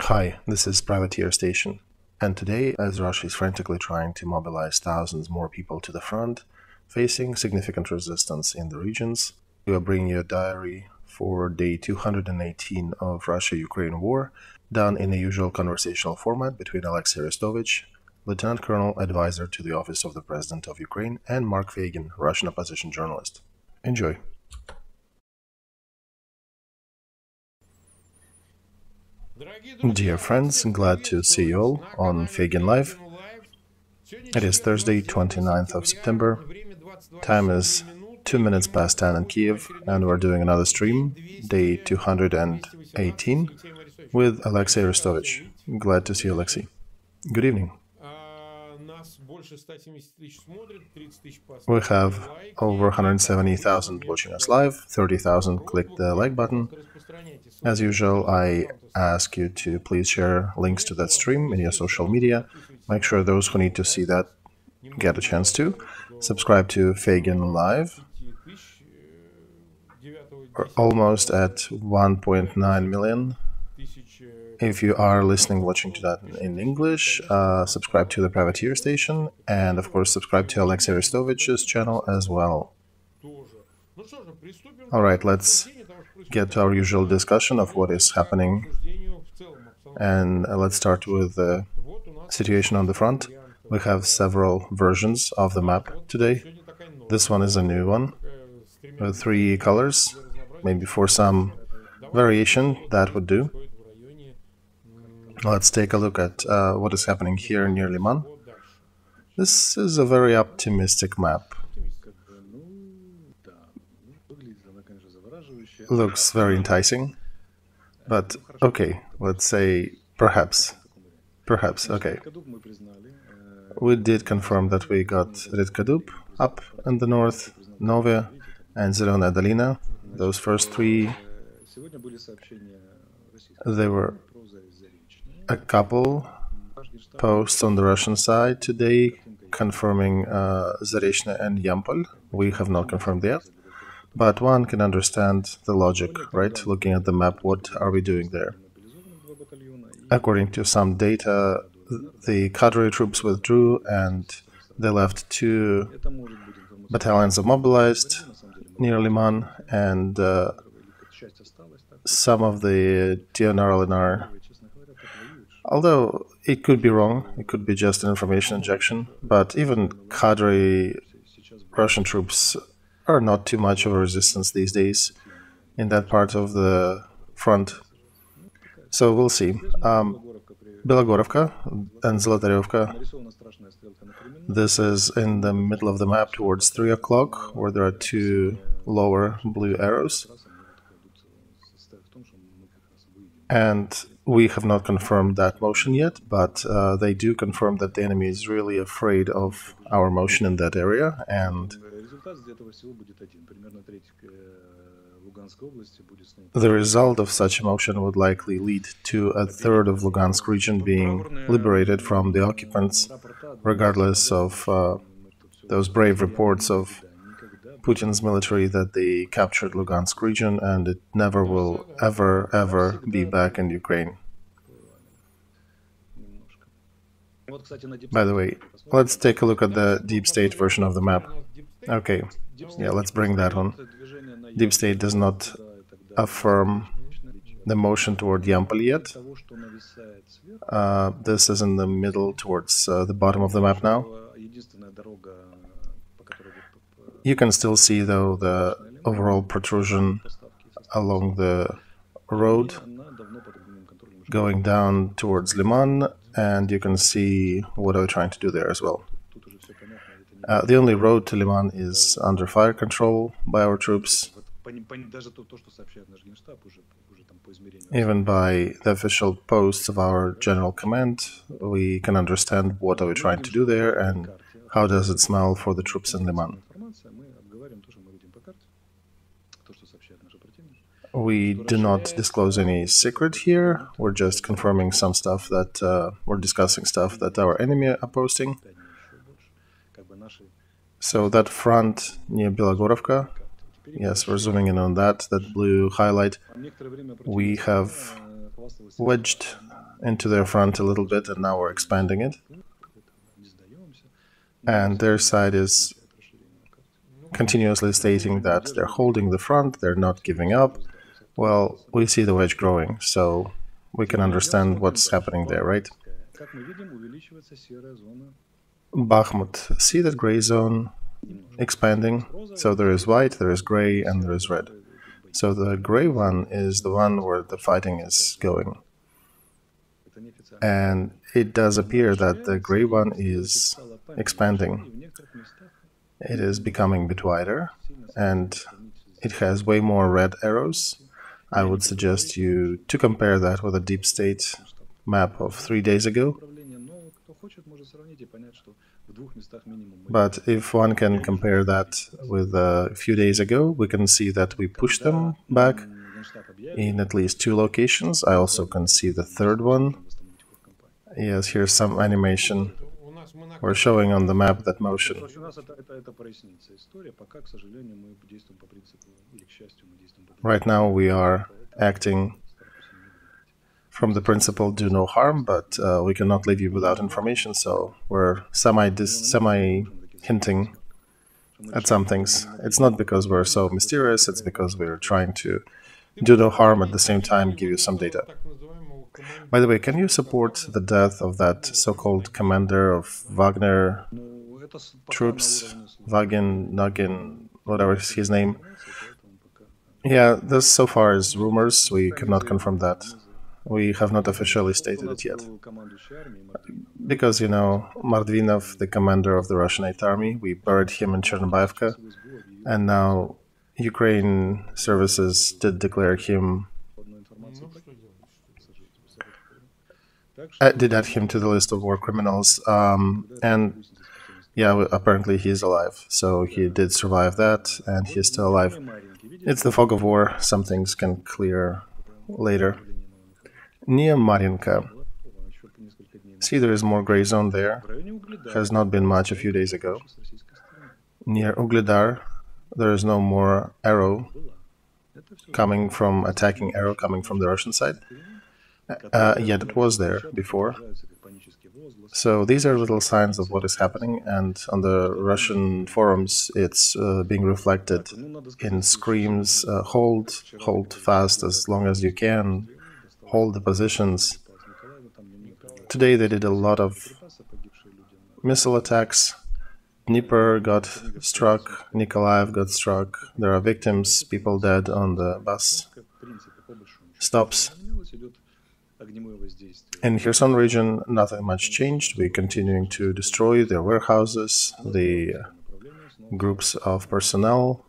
Hi, this is Privateer Station, and today, as Russia is frantically trying to mobilize thousands more people to the front, facing significant resistance in the regions, we are bringing you a diary for day 218 of Russia-Ukraine war, done in the usual conversational format between Olexiy Arestovych, Lieutenant Colonel Advisor to the Office of the President of Ukraine, and Mark Feygin, Russian opposition journalist. Enjoy. Dear friends, glad to see you all on Feigin Live. It is Thursday, 29th of September. Time is 2 minutes past 10 in Kiev, and we're doing another stream, day 218, with Olexiy Arestovich. Glad to see you, Olexiy. Good evening. We have over 170,000 watching us live, 30,000 click the like button. As usual, I ask you to please share links to that stream in your social media. Make sure those who need to see that get a chance to. Subscribe to Feigin Live. We're almost at 1.9 million. If you are listening, watching to that in English, subscribe to the Privateer Station, and of course subscribe to Olexiy Aristovich's channel as well. Alright, let's get to our usual discussion of what is happening, and let's start with the situation on the front. We have several versions of the map today. This one is a new one with 3 colors. Maybe for some variation that would do. Let's take a look at what is happening here near Liman. This is a very optimistic map. Looks very enticing, but okay, let's say perhaps, okay. We did confirm that we got Redkadup up in the north, Novia and Zelena Dolina. Those first 3, there were a couple posts on the Russian side today confirming Zarechny and Yampol. We have not confirmed yet, but one can understand the logic, right? Looking at the map, what are we doing there? According to some data, the cavalry troops withdrew and they left 2 battalions of mobilized near Liman, and some of the TNR LNR. Although it could be wrong, it could be just an information injection, but even cadre Russian troops are not too much of a resistance these days in that part of the front. So we'll see. Belogorovka and Zolotaryovka. This is in the middle of the map towards 3 o'clock, where there are 2 lower blue arrows. And we have not confirmed that motion yet, but they do confirm that the enemy is really afraid of our motion in that area, and the result of such a motion would likely lead to a third of Lugansk region being liberated from the occupants, regardless of those brave reports of Putin's military that they captured Lugansk region and it never will ever be back in Ukraine. By the way, let's take a look at the Deep State version of the map. Okay, yeah, let's bring that on. Deep State does not affirm the motion toward Yampol yet. This is in the middle towards the bottom of the map now. You can still see, though, the overall protrusion along the road going down towards Liman, and you can see what I'm trying to do there as well. The only road to Liman is under fire control by our troops. Even by the official posts of our general command, we can understand what are we trying to do there and how does it smell for the troops in Liman. We do not disclose any secret here. We're just confirming some stuff that we're discussing stuff that our enemy are posting. So that front near Belogorovka, yes, we're zooming in on that blue highlight. We have wedged into their front a little bit, and now we're expanding it. And their side is continuously stating that they're holding the front, they're not giving up. Well, we see the wedge growing, so we can understand what's happening there, right? Bakhmut, see that gray zone expanding? So there is white, there is gray, and there is red. So the gray one is the one where the fighting is going. And it does appear that the gray one is expanding. It is becoming a bit wider, and it has way more red arrows. I would suggest you to compare that with a deep state map of 3 days ago. But if one can compare that with a few days ago, we can see that we pushed them back in at least 2 locations. I also can see the third one. Yes, here's some animation. We're showing on the map that motion. Right now we are acting from the principle do no harm, but we cannot leave you without information, so we're semi-hinting at some things. It's not because we're so mysterious, it's because we're trying to do no harm at the same time give you some data. By the way, can you support the death of that so-called commander of Wagner troops, Feygin, Nugin, whatever is his name? Yeah, this so far is rumors, we cannot confirm that. We have not officially stated it yet. Because, you know, Mordvinov, the commander of the Russian 8th Army, we buried him in Chernobyevka, and now Ukraine services did declare him, did add him to the list of war criminals, and yeah, apparently he's alive. So he did survive that, and he's still alive. It's the fog of war, some things can clear later. Near Marinka, see there is more gray zone there, has not been much a few days ago. Near Ugledar, there is no more arrow coming from, attacking arrow coming from the Russian side. Yet it was there before. So these are little signs of what is happening, and on the Russian forums it's being reflected in screams, hold fast as long as you can, hold the positions. Today they did a lot of missile attacks. Dnieper got struck, Nikolaev got struck, there are victims, people dead on the bus stops. In Kherson region, nothing much changed. We're continuing to destroy their warehouses, the groups of personnel.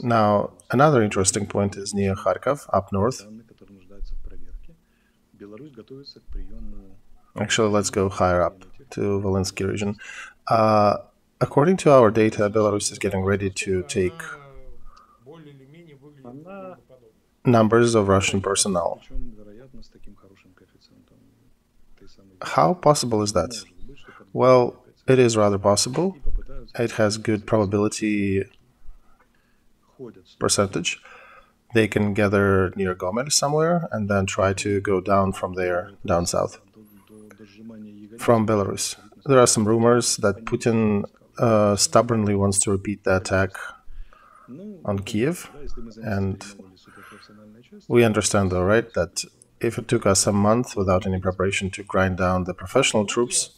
Now, another interesting point is near Kharkov, up north. Actually, let's go higher up to Volhynsky region. According to our data, Belarus is getting ready to take numbers of Russian personnel. How possible is that? Well, it is rather possible. It has good probability percentage. They can gather near Gomel somewhere and then try to go down from there, down south, from Belarus. There are some rumors that Putin stubbornly wants to repeat the attack on Kiev, and we understand, though, right, that if it took us a month without any preparation to grind down the professional troops,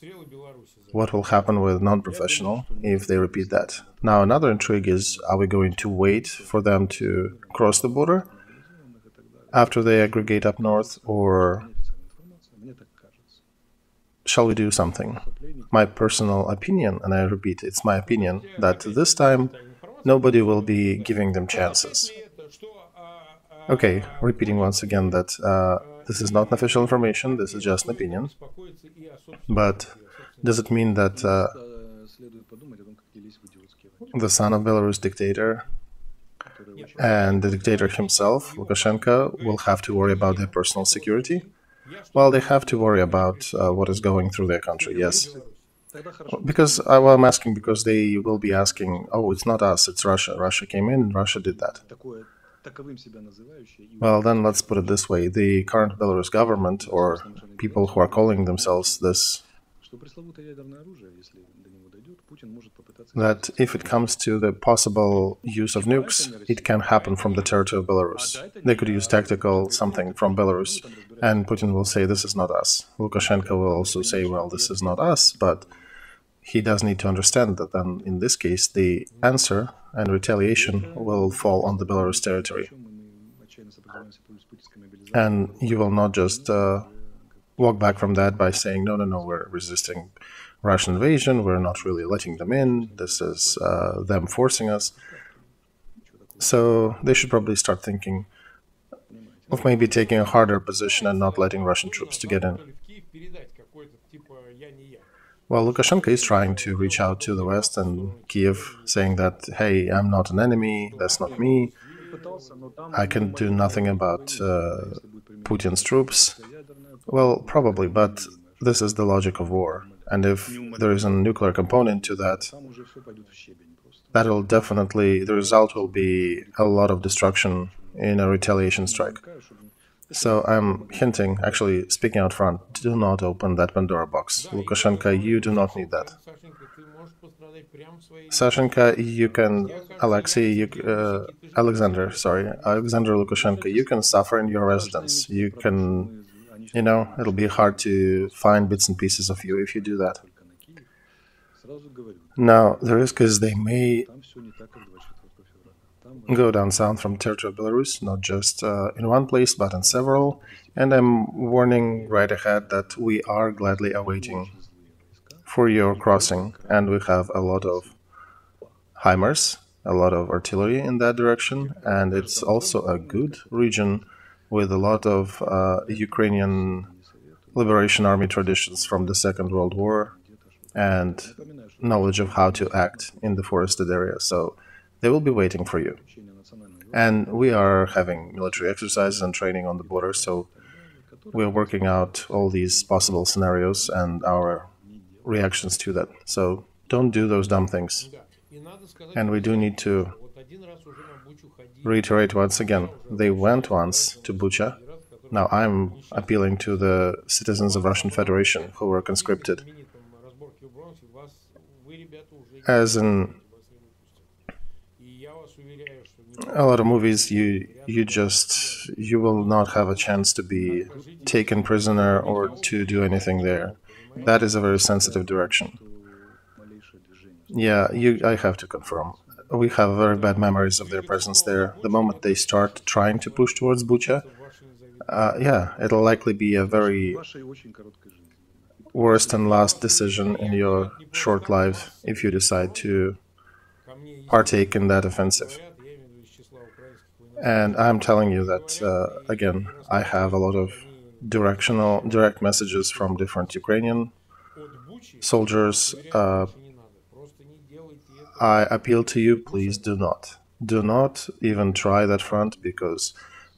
what will happen with non-professional if they repeat that? Now, another intrigue is, are we going to wait for them to cross the border after they aggregate up north, or shall we do something? My personal opinion, and I repeat, it's my opinion, that this time nobody will be giving them chances. Okay, repeating once again that this is not official information, this is just an opinion. But does it mean that the son of Belarus dictator and the dictator himself, Lukashenko, will have to worry about their personal security? Well, they have to worry about what is going through their country, yes. Because, well, I'm asking because they will be asking, oh, it's not us, it's Russia. Russia came in, Russia did that. Well, then let's put it this way. The current Belarus government, or people who are calling themselves this, that if it comes to the possible use of nukes, it can happen from the territory of Belarus. They could use tactical something from Belarus, and Putin will say, this is not us. Lukashenko will also say, well, this is not us, but he does need to understand that then, in this case, the answer and retaliation will fall on the Belarus territory. And you will not just walk back from that by saying, no, no, no, we're resisting Russian invasion, we're not really letting them in, this is them forcing us. So they should probably start thinking of maybe taking a harder position and not letting Russian troops to get in. Well, Lukashenko is trying to reach out to the West and Kiev, saying that, hey, I'm not an enemy, that's not me, I can do nothing about Putin's troops. Well, probably, but this is the logic of war. And if there is a nuclear component to that, that'll definitely, the result will be a lot of destruction in a retaliation strike. So I'm hinting, actually speaking out front, do not open that Pandora box. Lukashenko, you do not need that. Sashenka, you can, Alexander Lukashenko, you can suffer in your residence. You can, it'll be hard to find bits and pieces of you if you do that. Now, the risk is they may go down south from territory of Belarus, not just in one place, but in several. And I'm warning right ahead that we are gladly awaiting for your crossing. And we have a lot of HIMARS, a lot of artillery in that direction. And it's also a good region with a lot of Ukrainian Liberation Army traditions from the Second World War and knowledge of how to act in the forested area. So they will be waiting for you. And we are having military exercises and training on the border, so we're working out all these possible scenarios and our reactions to that. So don't do those dumb things. And we do need to reiterate once again, they went once to Bucha. Now I'm appealing to the citizens of Russian Federation who were conscripted. As in a lot of movies, you will not have a chance to be taken prisoner or to do anything there. That is a very sensitive direction. Yeah, I have to confirm. We have very bad memories of their presence there. The moment they start trying to push towards Bucha, yeah, it'll likely be a very worst and last decision in your short life if you decide to partake in that offensive. And I'm telling you that, again, I have a lot of direct messages from different Ukrainian soldiers. I appeal to you, please do not even try that front, because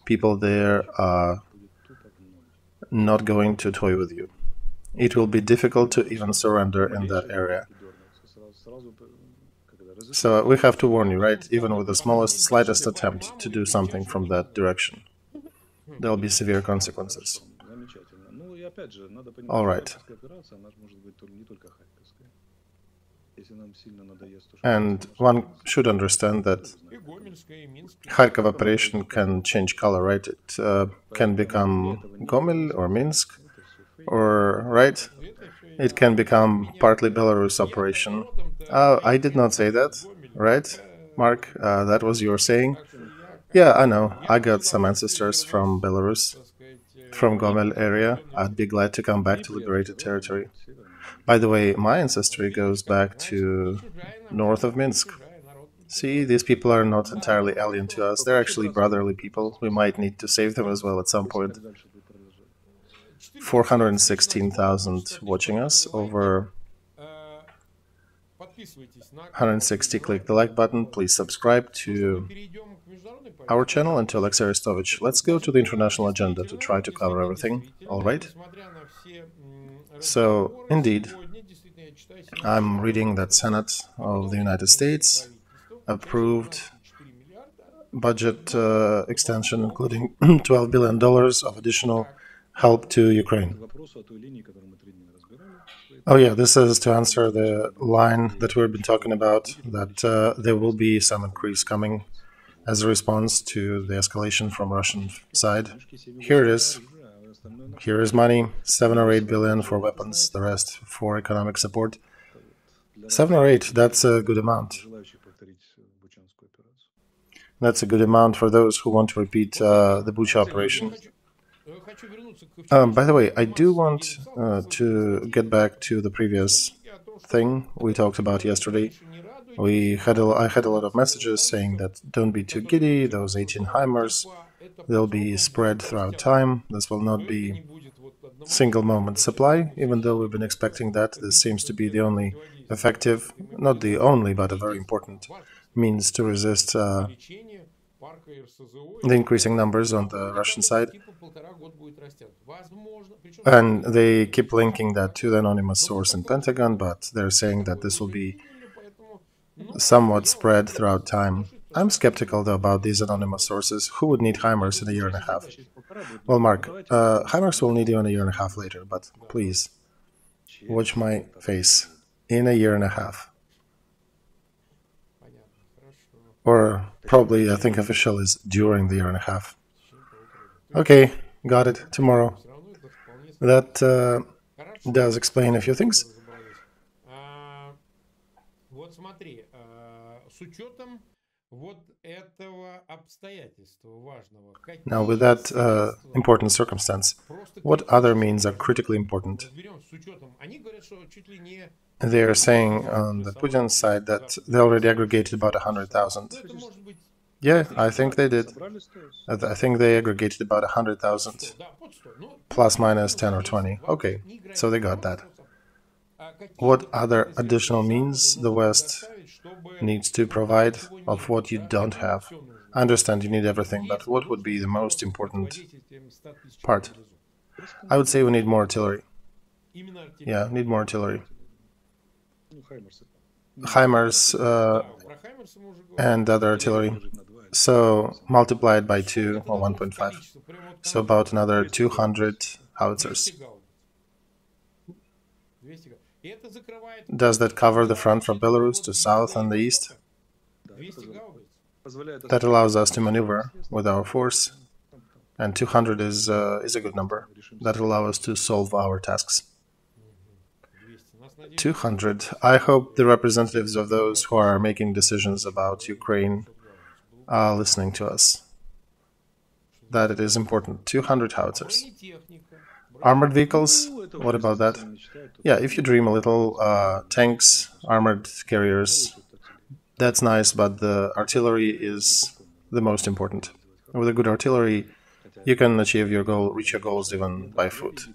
people there are not going to toy with you. It will be difficult to even surrender in that area. So we have to warn you, right? Even with the slightest attempt to do something from that direction, there will be severe consequences. All right. And one should understand that Kharkov operation can change color, right? It can become Gomel or Minsk, or, right? It can become partly Belarus operation. I did not say that, right, Mark? That was your saying. Yeah, I know. I got some ancestors from Belarus, from Gomel area. I'd be glad to come back to liberated territory. By the way, my ancestry goes back to north of Minsk. See, these people are not entirely alien to us. They're actually brotherly people. We might need to save them as well at some point. 416,000 watching us, over 160. Click the like button. Please subscribe to our channel and to Olexiy Arestovych. Let's go to the international agenda to try to cover everything. All right? So, indeed, I'm reading that Senate of the United States approved budget extension, including $12 billion of additional help to Ukraine. Oh yeah, this is to answer the line that we've been talking about, that there will be some increase coming as a response to the escalation from Russian side. Here it is. Here is money, 7 or 8 billion for weapons, the rest for economic support. 7 or 8, that's a good amount. That's a good amount for those who want to repeat the Bucha operation. By the way, I do want to get back to the previous thing we talked about yesterday. I had a lot of messages saying that don't be too giddy, those 18 HIMARS, they'll be spread throughout time. This will not be single moment supply, even though we've been expecting that. This seems to be the only effective, not the only, but a very important means to resist the increasing numbers on the Russian side. And they keep linking that to the anonymous source in Pentagon, but they're saying that this will be somewhat spread throughout time. I'm skeptical, though, about these anonymous sources. Who would need HIMARS in a year and a half? Well, Mark, HIMARS will need you in a year and a half later, but please, watch my face. In a year and a half. Or probably, I think official is during the year and a half. Okay, got it, tomorrow. That does explain a few things. Now, with that important circumstance, what other means are critically important? They are saying on the Putin side that they already aggregated about 100,000. Yeah, I think they did. I think they aggregated about 100,000, plus minus 10 or 20. Okay, so they got that. What other additional means the West needs to provide of what you don't have? I understand you need everything, but what would be the most important part? I would say we need more artillery. Yeah, need more artillery. HIMARS and other artillery. So multiplied by 2 or 1.5. So about another 200 howitzers. Does that cover the front from Belarus to south and the east? That allows us to maneuver with our force, and 200 is a good number. That allows us to solve our tasks. 200. I hope the representatives of those who are making decisions about Ukraine are listening to us. That it is important. 200 howitzers. Armored vehicles? What about that? Yeah, if you dream a little, tanks, armored carriers, that's nice, but the artillery is the most important. With a good artillery, you can achieve your goal, reach your goals even by foot.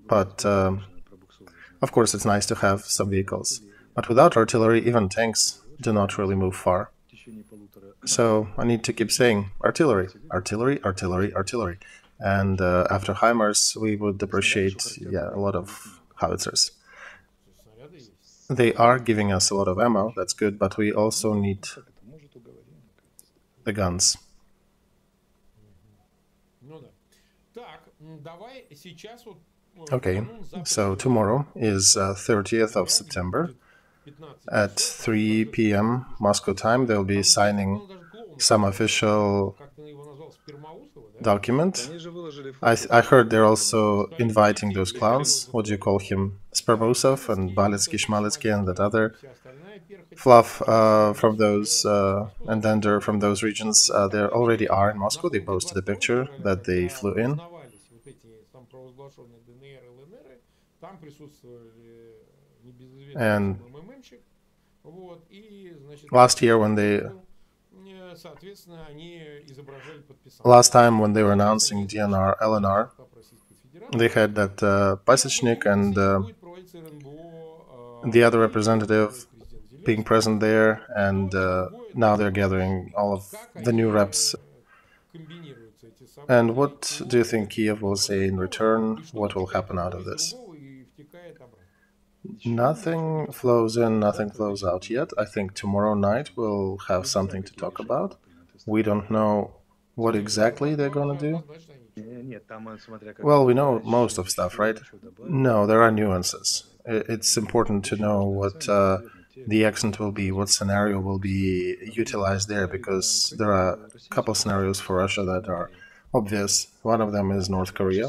But, of course, it's nice to have some vehicles. But without artillery, even tanks do not really move far. So I need to keep saying artillery, artillery, artillery, artillery. And after HIMARS, we would appreciate, a lot of howitzers. They are giving us a lot of ammo, that's good, but we also need the guns. Okay, so tomorrow is 30th of September. At 3 p.m. Moscow time, they'll be signing some official document. I heard they're also inviting those clowns. What do you call him? Spermosov and Baletsky, Shmaletsky, and that other fluff from those and Dender from those regions. They already are in Moscow. They posted a picture that they flew in. And last time when they were announcing DNR, LNR, they had that Pasechnik and the other representative being present there, and now they're gathering all of the new reps. And what do you think Kiev will say in return? What will happen out of this? Nothing flows in, nothing flows out yet. I think tomorrow night we'll have something to talk about. We don't know what exactly they're gonna do. Well, we know most of stuff, right? No, there are nuances. It's important to know what the accent will be, what scenario will be utilized there, because there are a couple scenarios for Russia that are obvious. One of them is North Korea,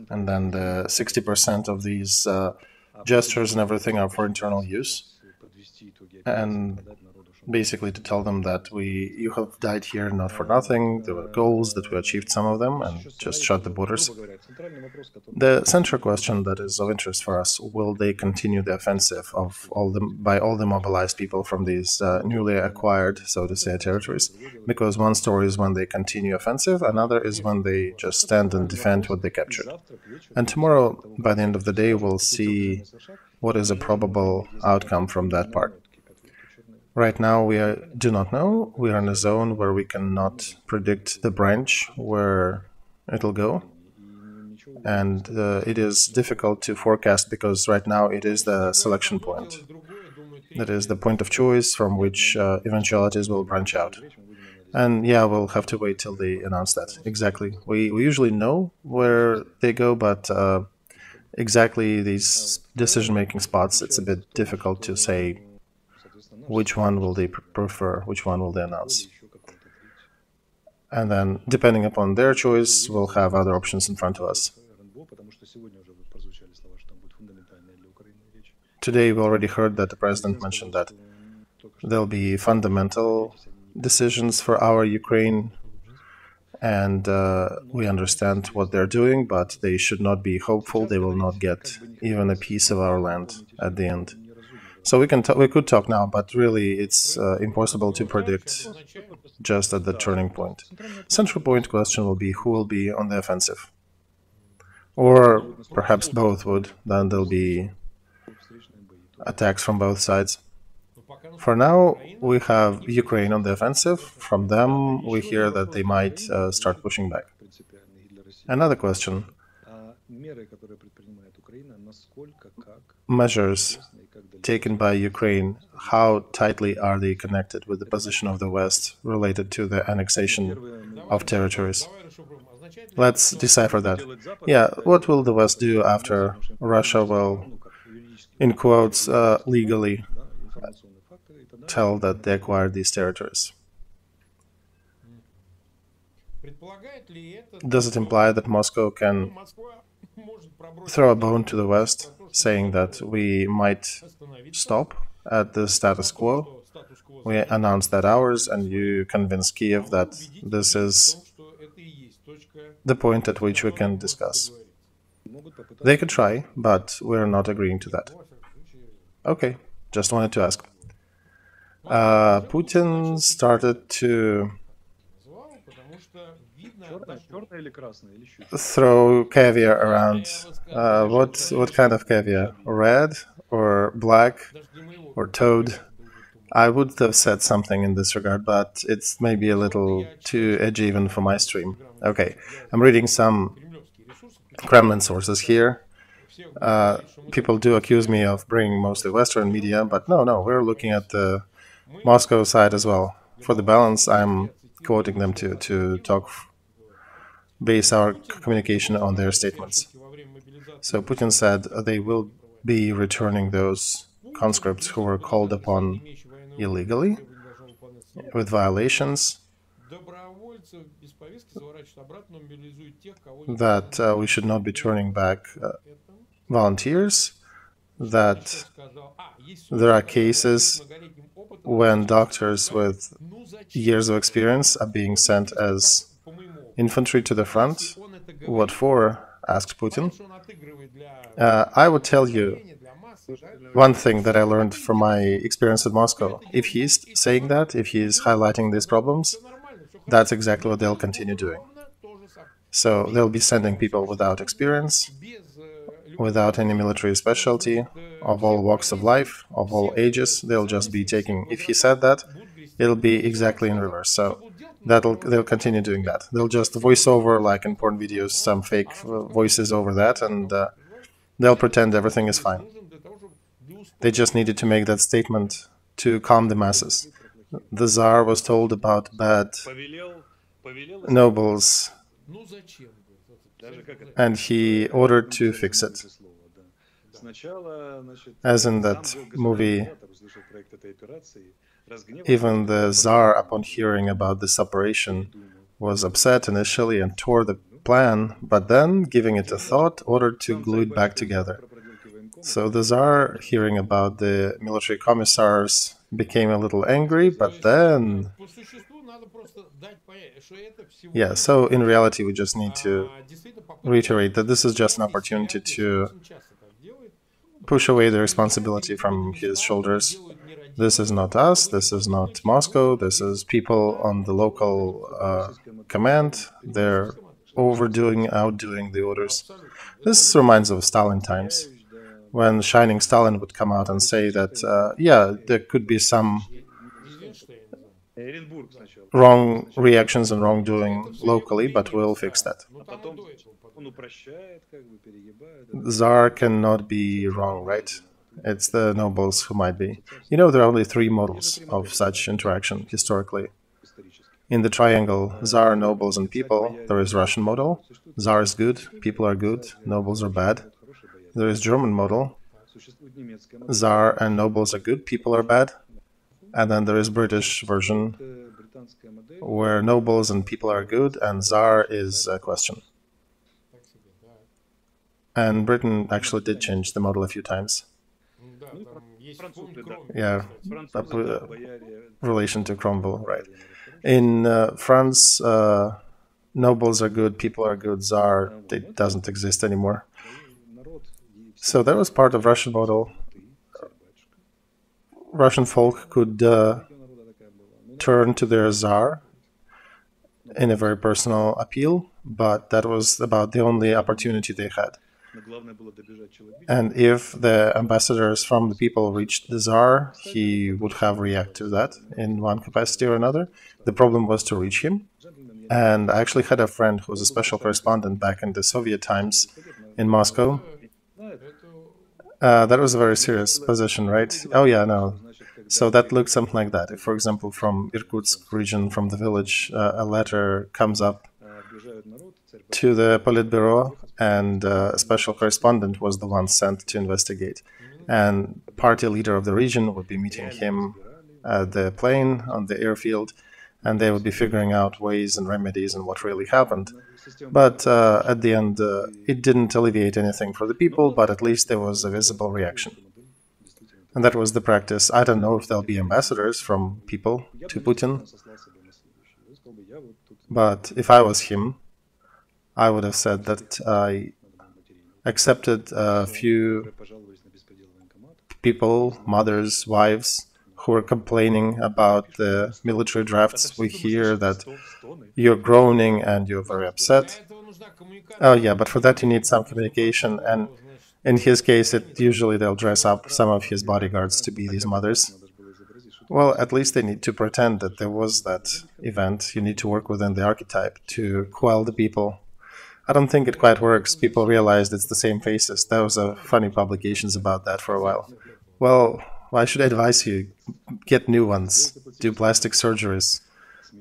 and then the 60% of these gestures and everything are for internal use. And basically to tell them that you have died here not for nothing, there were goals, that we achieved some of them, and just shut the borders. The central question that is of interest for us: will they continue the offensive by all the mobilized people from these newly acquired, so to say, territories? Because one story is when they continue offensive, another is when they just stand and defend what they captured. And tomorrow, by the end of the day, we'll see what is a probable outcome from that part. Right now, we do not know. We are in a zone where we cannot predict the branch where it'll go. And it is difficult to forecast because right now it is the selection point. That is the point of choice from which eventualities will branch out. And yeah, we'll have to wait till they announce that. Exactly. We usually know where they go, but exactly these decision-making spots, it's a bit difficult to say which one will they prefer, which one will they announce. And then, depending upon their choice, we'll have other options in front of us. Today, we already heard that the president mentioned that there'll be fundamental decisions for our Ukraine, and we understand what they're doing, but they should not be hopeful. They will not get even a piece of our land at the end. So we could talk now, but really it's impossible to predict just at the turning point. Central point question will be who will be on the offensive. Or perhaps both would, then there'll be attacks from both sides. For now, we have Ukraine on the offensive. From them, we hear that they might start pushing back. Another question. Measures taken by Ukraine, how tightly are they connected with the position of the West related to the annexation of territories? Let's decipher that. Yeah, what will the West do after Russia will, in quotes, legally tell that they acquired these territories? Does it imply that Moscow can throw a bone to the West, saying that we might stop at the status quo? We announce that ours, and you convince Kiev that this is the point at which we can discuss. They could try, but we're not agreeing to that. Okay, just wanted to ask. Putin started to throw caviar around. What kind of caviar? Red or black or toad? I would have said something in this regard, but it's maybe a little too edgy even for my stream. Okay, I'm reading some Kremlin sources here. People do accuse me of bringing mostly Western media, but no, we're looking at the Moscow side as well. For the balance, I'm quoting them to base our communication on their statements. So Putin said they will be returning those conscripts who were called upon illegally, with violations, that we should not be turning back volunteers, that there are cases when doctors with years of experience are being sent as infantry to the front. What for? Asked Putin. I would tell you one thing that I learned from my experience at Moscow. If he's saying that, if he's highlighting these problems, that's exactly what they'll continue doing. So they'll be sending people without experience, without any military specialty, of all walks of life, of all ages. They'll just be taking. If he said that, it'll be exactly in reverse. So they'll continue doing that. They'll just voice over, like in porn videos, some fake voices over that, and they'll pretend everything is fine. They just needed to make that statement to calm the masses. The Tsar was told about bad nobles, and he ordered to fix it. As in that movie, even the Tsar, upon hearing about this operation, was upset initially and tore the plan, but then, giving it a thought, ordered to glue it back together. So the Tsar, hearing about the military commissars, became a little angry, but then... Yeah, so in reality we just need to reiterate that this is just an opportunity to push away the responsibility from his shoulders. This is not us, this is not Moscow, this is people on the local command. They're outdoing the orders. This reminds of Stalin times, when shining Stalin would come out and say that, yeah, there could be some wrong reactions and wrongdoing locally, but we'll fix that. The Tsar cannot be wrong, right? It's the nobles who might be. You know, there are only 3 models of such interaction historically. In the triangle, Tsar, nobles, and people, there is Russian model. Tsar is good, people are good, nobles are bad. There is German model. Tsar and nobles are good, people are bad. And then there is British version, where nobles and people are good, and Tsar is a question. And Britain actually did change the model a few times. Yeah, relation to Cromwell, right. In France, nobles are good, people are good, Tsar, it doesn't exist anymore. So that was part of Russian model. Russian folk could turn to their Tsar in a very personal appeal, but that was about the only opportunity they had. And if the ambassadors from the people reached the Tsar, he would have reacted to that in one capacity or another. The problem was to reach him. And I actually had a friend who was a special correspondent back in the Soviet times in Moscow. That was a very serious position, right? Oh yeah, no. So that looked something like that. If, for example, from Irkutsk region, from the village, a letter comes up to the Politburo, and a special correspondent was the one sent to investigate. And the party leader of the region would be meeting him at the plane, on the airfield, and they would be figuring out ways and remedies and what really happened. But at the end, it didn't alleviate anything for the people, but at least there was a visible reaction. And that was the practice. I don't know if there'll be ambassadors from people to Putin, but if I was him, I would have said that I accepted a few people, mothers, wives, who were complaining about the military drafts. We hear that you're groaning and you're very upset. Oh yeah, but for that you need some communication, and in his case, usually they'll dress up some of his bodyguards to be these mothers. Well, at least they need to pretend that there was that event. You need to work within the archetype to quell the people. I don't think it quite works. People realized it's the same faces. There was funny publications about that for a while. Well, I should advise you, get new ones, do plastic surgeries,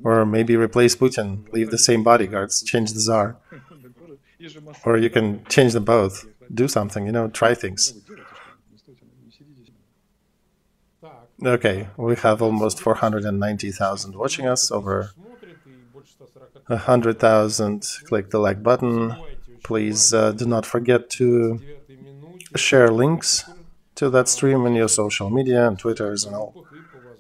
or maybe replace Putin, leave the same bodyguards, change the Tsar. Or you can change them both, do something, try things. Okay, we have almost 490,000 watching us, over 100,000. Click the like button. Please do not forget to share links to that stream in your social media and Twitters and all.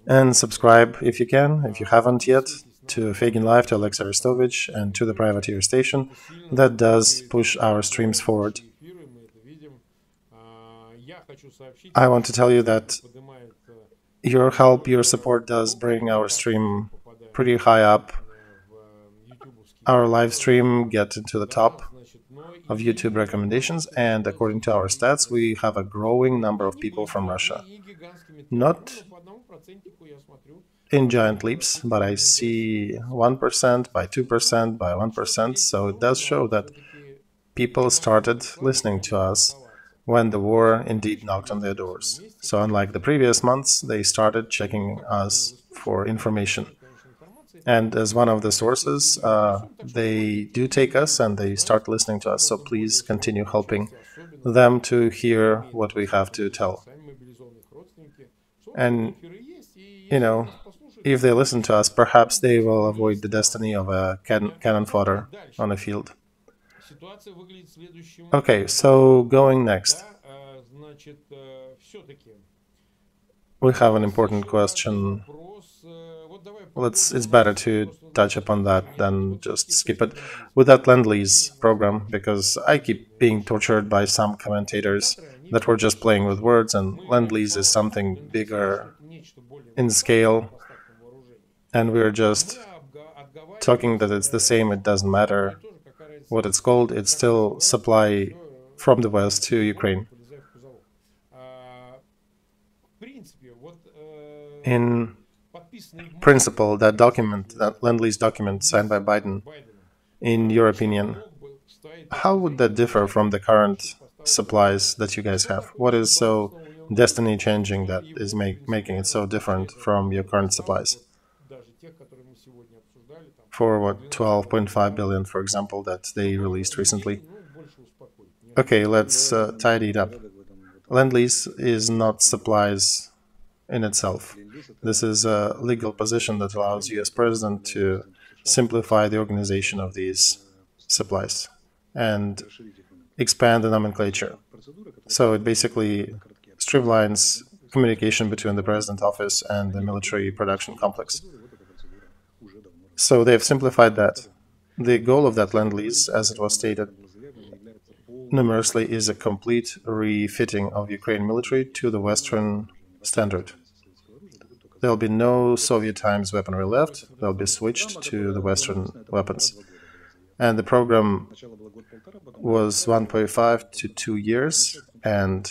And subscribe if you can, if you haven't yet, to Feigin Live, to Olexiy Arestovych, and to the Privateer Station. That does push our streams forward. I want to tell you that your help, your support does bring our stream pretty high up. Our live stream gets into the top of YouTube recommendations, and according to our stats, we have a growing number of people from Russia. Not in giant leaps, but I see 1%, by 2%, by 1%, so it does show that people started listening to us. when the war indeed knocked on their doors. So unlike the previous months, they started checking us for information. And as one of the sources, they do take us and they start listening to us. So please continue helping them to hear what we have to tell. And, if they listen to us, perhaps they will avoid the destiny of a cannon fodder on a field. Okay, so going next. We have an important question. It's better to touch upon that than just skip it. With that Lend-Lease program, because I keep being tortured by some commentators that we're just playing with words, and Lend-Lease is something bigger in scale, and we're just talking that it's the same, it doesn't matter what it's called, it's still supply from the West to Ukraine. In principle, that document, that Lend-Lease document signed by Biden, in your opinion, how would that differ from the current supplies that you guys have? What is so destiny-changing that is making it so different from your current supplies? For what, 12.5 billion, for example, that they released recently? Okay, let's tidy it up. Lend-Lease is not supplies in itself. This is a legal position that allows US President to simplify the organization of these supplies and expand the nomenclature. So it basically streamlines communication between the President's office and the military production complex. So they've simplified that. The goal of that Lend-Lease, as it was stated numerously, is a complete refitting of Ukraine military to the Western standard. There'll be no Soviet times weaponry left, they'll be switched to the Western weapons. And the program was 1.5 to 2 years, and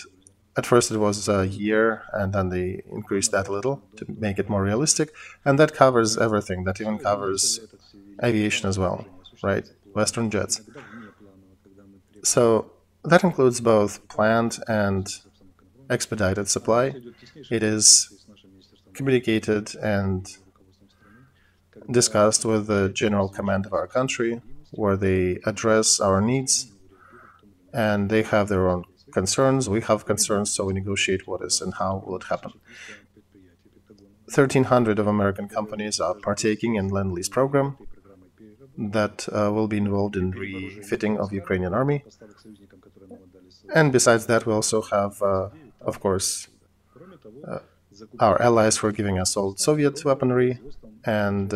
at first it was a year, and then they increased that a little to make it more realistic, and that covers everything, that even covers aviation as well, right? Western jets. So that includes both planned and expedited supply. It is communicated and discussed with the general command of our country, where they address our needs, and they have their own concerns, we have concerns, so we negotiate what is and how will it happen. 1,300 of American companies are partaking in Lend-Lease program that will be involved in refitting of Ukrainian army. And besides that, we also have, of course, our allies who are giving us old Soviet weaponry, and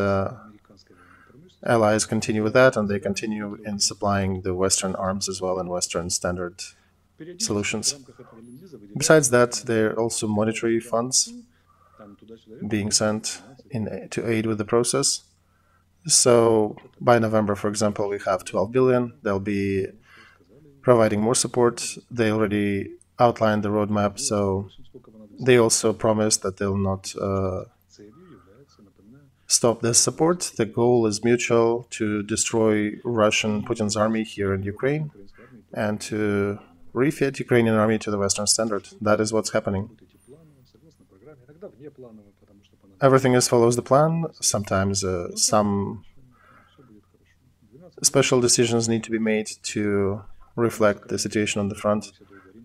allies continue with that, and they continue in supplying the Western arms as well and Western standard solutions. Besides that, there are also monetary funds being sent to aid with the process. So by November, for example, we have 12 billion. They'll be providing more support. They already outlined the roadmap, so they also promised that they'll not stop this support. The goal is mutual, to destroy Putin's army here in Ukraine and to refit Ukrainian army to the Western standard. That is what's happening. Everything else follows the plan. Sometimes some special decisions need to be made to reflect the situation on the front.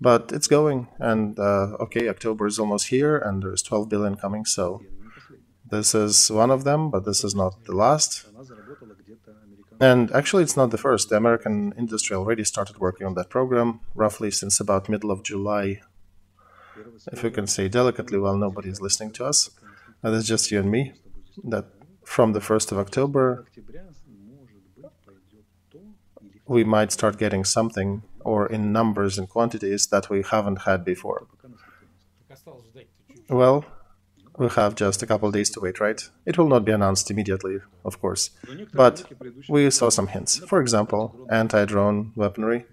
But it's going, and okay, October is almost here, and there's 12 billion coming, so this is one of them, but this is not the last. And actually, it's not the first. The American industry already started working on that program, roughly since about middle of July. If we can say delicately, well, nobody is listening to us. And it's just you and me, that from the 1st of October, we might start getting something, or in numbers and quantities that we haven't had before. Well, we have just a couple of days to wait, right? It will not be announced immediately, of course, but we saw some hints. For example, anti-drone weaponry.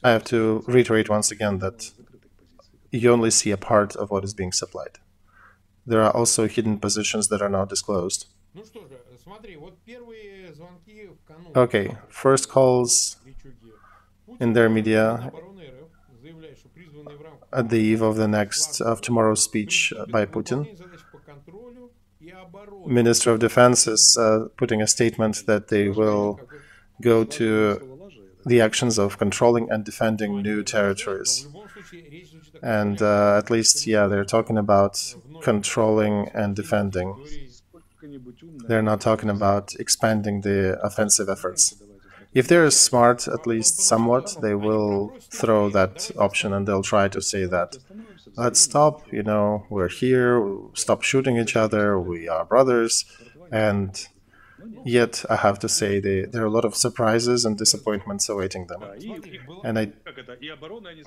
I have to reiterate once again that you only see a part of what is being supplied. There are also hidden positions that are not disclosed. Okay, first calls in their media at the eve of tomorrow's speech by Putin. Minister of Defense is putting a statement that they will go to the actions of controlling and defending new territories. And at least, yeah, they're talking about controlling and defending. They're not talking about expanding the offensive efforts. If they're smart, at least somewhat, they will throw that option and they'll try to say that, let's stop, we're here, stop shooting each other, we are brothers. And yet, I have to say, there are a lot of surprises and disappointments awaiting them. And I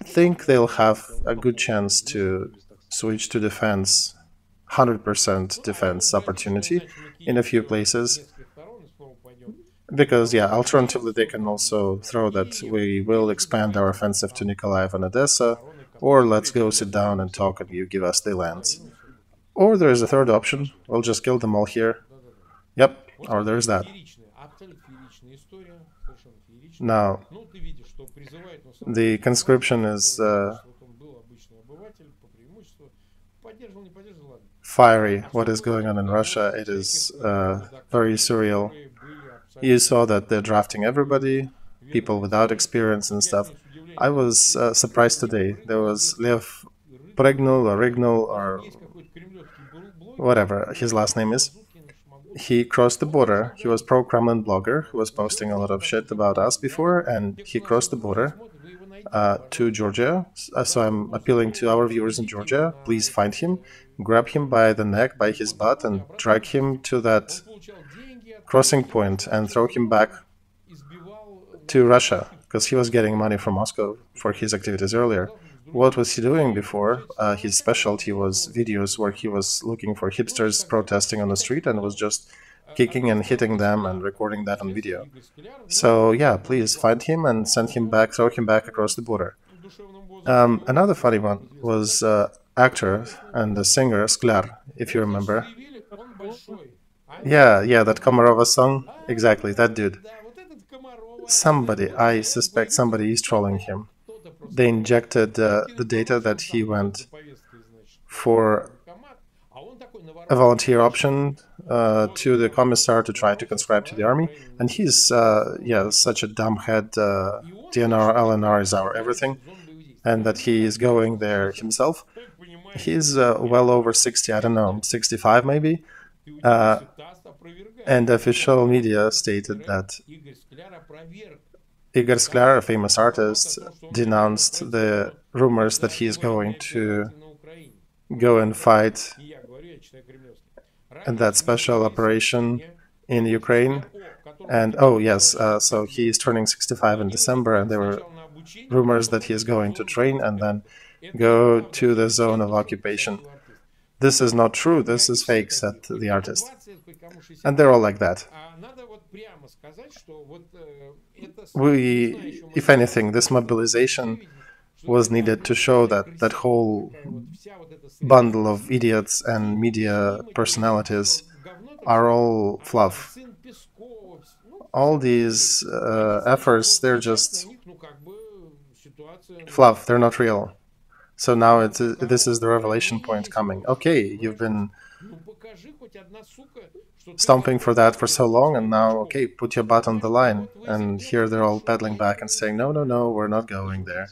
think they'll have a good chance to switch to defense, 100% defense opportunity in a few places. Because, yeah, alternatively, they can also throw that we will expand our offensive to Nikolaev and Odessa, or let's go sit down and talk and you give us the lands. Or there is a third option, we'll just kill them all here. Yep, or there's that. Now, the conscription is fiery. What is going on in Russia? It is very surreal. You saw that they're drafting everybody, people without experience and stuff. I was surprised today. There was Lev Pregnul or Rignul or whatever his last name is. He crossed the border. He was pro-Kremlin blogger who was posting a lot of shit about us before, and he crossed the border to Georgia. So I'm appealing to our viewers in Georgia, please find him, grab him by the neck, by his butt, and drag him to that crossing point and throw him back to Russia, because he was getting money from Moscow for his activities earlier. What was he doing before? His specialty was videos where he was looking for hipsters protesting on the street and was just kicking and hitting them and recording that on video. So yeah, please find him and send him back, throw him back across the border. Another funny one was actor and the singer Sklar, if you remember. Yeah, that Komarova song. Exactly, that dude. I suspect somebody is trolling him. They injected the data that he went for a volunteer option to the commissar to try to conscribe to the army. And he's, such a dumbhead. DNR, LNR is our everything. And that he is going there himself. He's well over 60, I don't know, 65 maybe. And official media stated that Igor Sklar, a famous artist, denounced the rumors that he is going to go and fight in that special operation in Ukraine. And so he is turning 65 in December, and there were rumors that he is going to train and then go to the zone of occupation. This is not true, this is fake, said the artist. And they're all like that. If anything, this mobilization was needed to show that that whole bundle of idiots and media personalities are all fluff. All these efforts, they're just fluff, they're not real. So now this is the revelation point coming. Okay, you've been stomping for that for so long, and now, okay, put your butt on the line. And here they're all pedaling back and saying, no, we're not going there.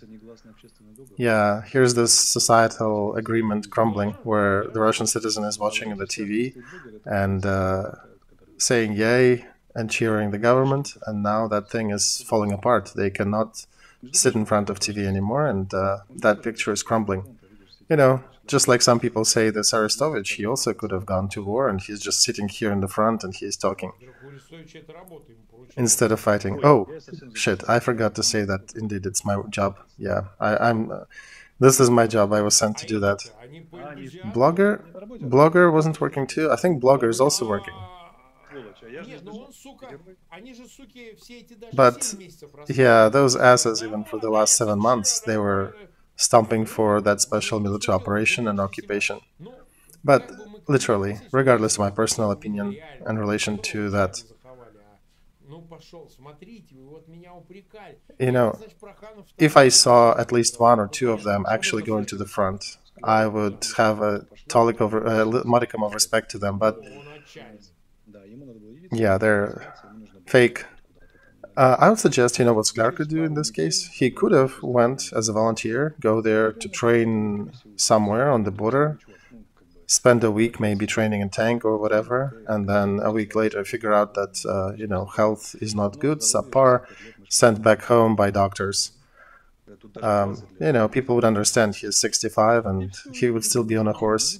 Yeah, here's this societal agreement crumbling, where the Russian citizen is watching the TV and saying yay and cheering the government, and now that thing is falling apart. They cannot sit in front of TV anymore, and that picture is crumbling. Just like some people say this Arestovych, he also could have gone to war, and he's just sitting here in the front and he's talking instead of fighting. Oh, shit, I forgot to say that indeed it's my job. Yeah, this is my job, I was sent to do that. Blogger wasn't working too? I think Blogger is also working. But yeah, those asses, even for the last 7 months, they were stomping for that special military operation and occupation. But literally, regardless of my personal opinion in relation to that, you know, if I saw at least one or two of them actually going to the front, I would have a modicum of respect to them. But yeah, they're fake. I would suggest, what Sklar could do in this case. He could have went as a volunteer, go there to train somewhere on the border, spend a week maybe training in tank or whatever, and then a week later figure out that, health is not good, subpar, sent back home by doctors. People would understand he's 65 and he would still be on a horse.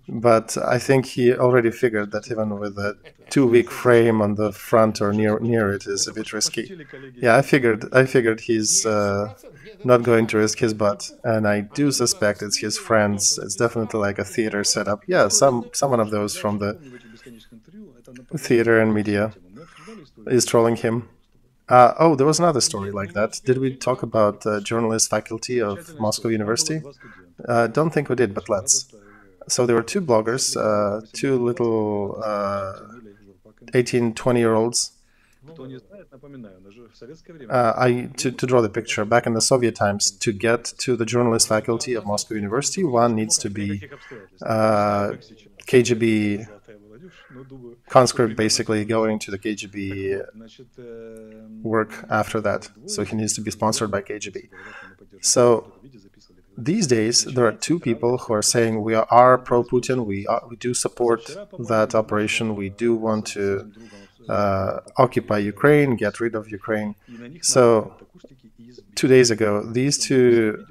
But I think he already figured that even with a 2-week frame on the front or near it is a bit risky. Yeah, I figured he's not going to risk his butt, and I do suspect it's his friends. It's definitely like a theater setup. Yeah, someone of those from the theater and media is trolling him. There was another story like that. Did we talk about the journalist faculty of Moscow University? Don't think we did, but let's. So there were two bloggers, two little 18, 20-year-olds. To draw the picture, back in the Soviet times, to get to the journalist faculty of Moscow University, one needs to be KGB conscript, basically going to the KGB work after that. So he needs to be sponsored by KGB. So these days, there are two people who are saying we are pro-Putin, we do support that operation, we do want to occupy Ukraine, get rid of Ukraine. So 2 days ago, these two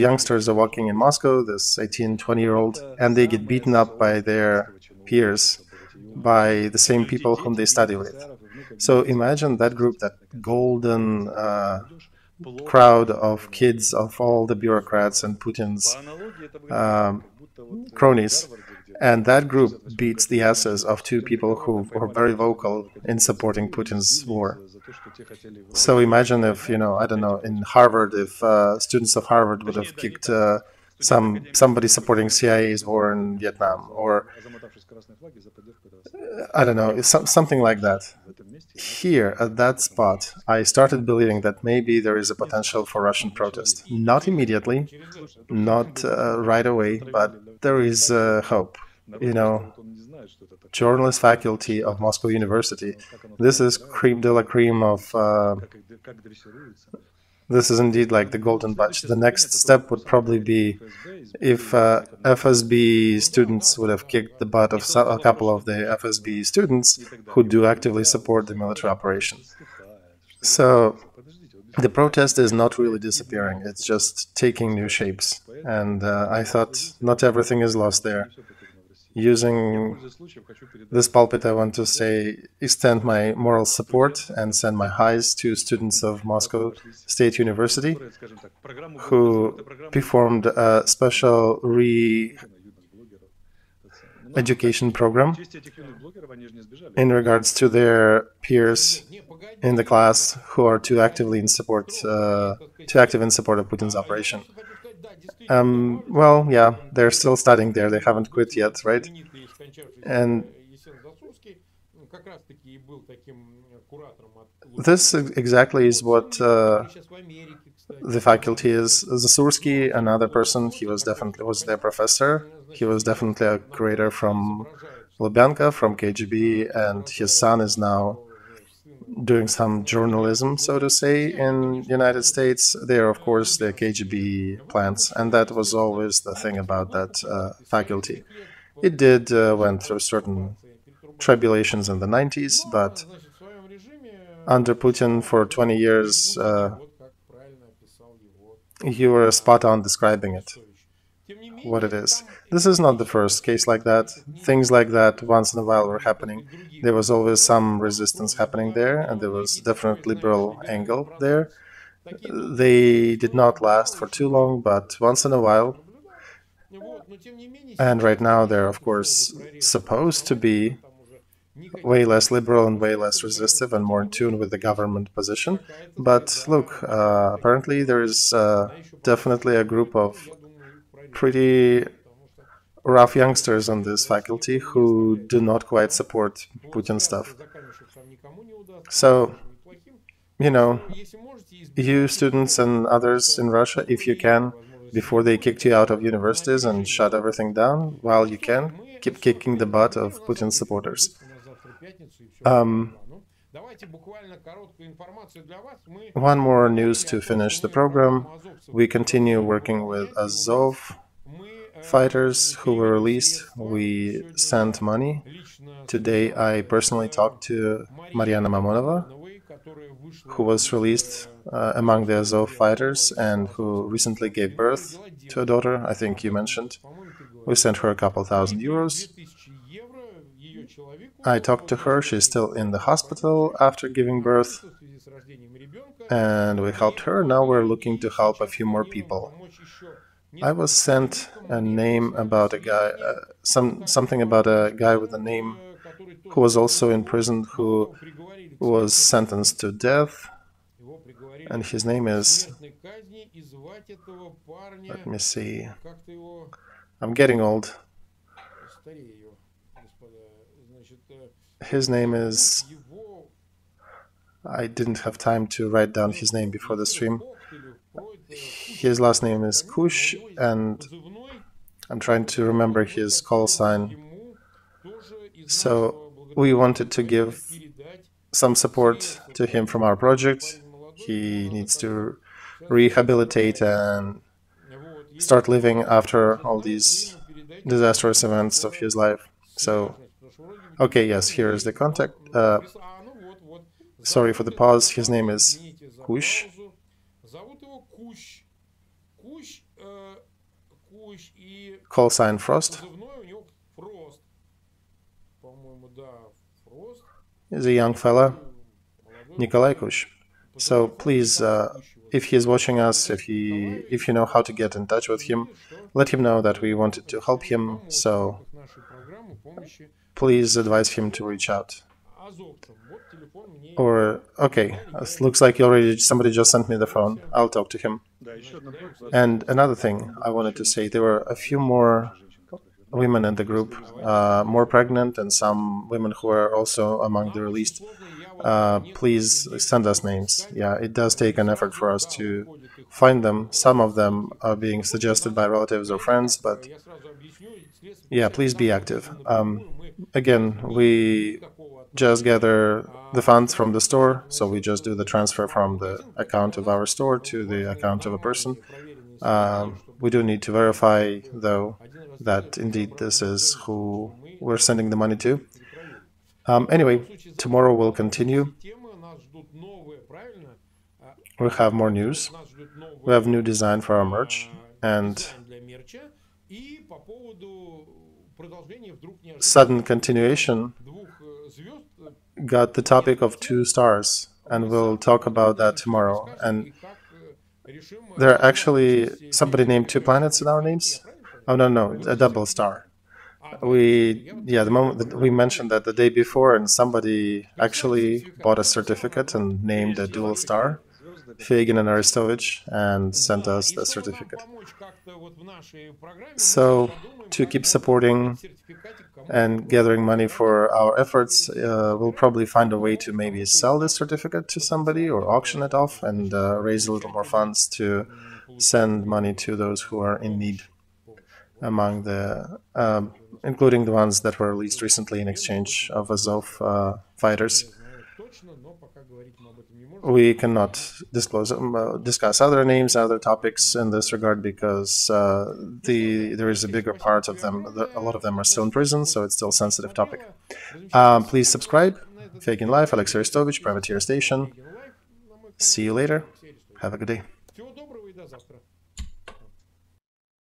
youngsters are walking in Moscow, this 18, 20-year-old, and they get beaten up by their peers, by the same people whom they study with. So imagine that group, that golden crowd of kids, of all the bureaucrats and Putin's cronies, and that group beats the asses of two people who were very vocal in supporting Putin's war. So imagine if, I don't know, in Harvard, if students of Harvard would have kicked somebody supporting CIA's war in Vietnam, or I don't know, something like that. Here, at that spot, I started believing that maybe there is a potential for Russian protest. Not immediately, not right away, but there is hope. Journalist faculty of Moscow University. This is creme de la creme of... This is indeed like the golden batch. The next step would probably be if FSB students would have kicked the butt of a couple of the FSB students who do actively support the military operation. So the protest is not really disappearing. It's just taking new shapes. And I thought not everything is lost there. Using this pulpit, I want to extend my moral support and send my highs to students of Moscow State University who performed a special re-education program in regards to their peers in the class who are too active in support of Putin's operation. Well, yeah, they're still studying there. They haven't quit yet, right? And this exactly is what the faculty is. Zasursky, another person, he was their professor. He was definitely a curator from Lubyanka, from KGB, and his son is now doing some journalism, so to say, in United States. They are, of course, the KGB plants, and that was always the thing about that faculty. It did went through certain tribulations in the 90s, but under Putin for 20 years, you were spot on describing it, what it is. This is not the first case like that. Things like that once in a while were happening. There was always some resistance happening there, and there was definitely liberal angle there. They did not last for too long, but once in a while. And right now they're, of course, supposed to be way less liberal and way less resistive and more in tune with the government position. But look, apparently there is definitely a group of pretty rough youngsters on this faculty who do not quite support Putin stuff. So, you students and others in Russia, if you can, before they kicked you out of universities and shut everything down, while you can, keep kicking the butt of Putin's supporters. One more news to finish the program. We continue working with Azov fighters who were released. We sent money. Today I personally talked to Mariana Mamonova, who was released among the Azov fighters and who recently gave birth to a daughter, I think you mentioned. We sent her a couple €1,000. I talked to her, she's still in the hospital after giving birth, and we helped her. Now we're looking to help a few more people. I was sent a name about a guy, something about a guy with a name who was also in prison, who was sentenced to death, and his name is, let me see, I'm getting old. His name is, I didn't have time to write down his name before the stream. His last name is Kush, and I'm trying to remember his call sign. So we wanted to give some support to him from our project. He needs to rehabilitate and start living after all these disastrous events of his life. So, okay, yes, here is the contact. Sorry for the pause. His name is Kush. Call sign Frost. He's a young fella, Nikolai Kush. So please, if he's watching us, if you know how to get in touch with him, let him know that we wanted to help him. So please advise him to reach out. Or, okay, it looks like somebody just sent me the phone. I'll talk to him. And another thing I wanted to say, there were a few more women in the group, more pregnant, and some women who are also among the released. Please send us names. Yeah, it does take an effort for us to find them. Some of them are being suggested by relatives or friends, but yeah, please be active. Again, we just gather the funds from the store, so we just do the transfer from the account of our store to the account of a person. We do need to verify, though, that indeed this is who we're sending the money to. Anyway, tomorrow we'll continue. We'll have more news. We have new design for our merch, and sudden continuation got the topic of 2 stars, and we'll talk about that tomorrow. And there are actually somebody named 2 planets in our names. Oh no, a double star. The moment that we mentioned that the day before, and somebody actually bought a certificate and named a dual star, Feygin and Arestovich, and sent us the certificate. So, to keep supporting and gathering money for our efforts, we'll probably find a way to maybe sell this certificate to somebody or auction it off and raise a little more funds to send money to those who are in need, among the including the ones that were released recently in exchange of Azov fighters. We cannot discuss other names, other topics in this regard, because there is a bigger part of them. A lot of them are still in prison, so it's still a sensitive topic. Please subscribe. Feigin Life, Olexiy Arestovich, Privateer Station. See you later. Have a good day.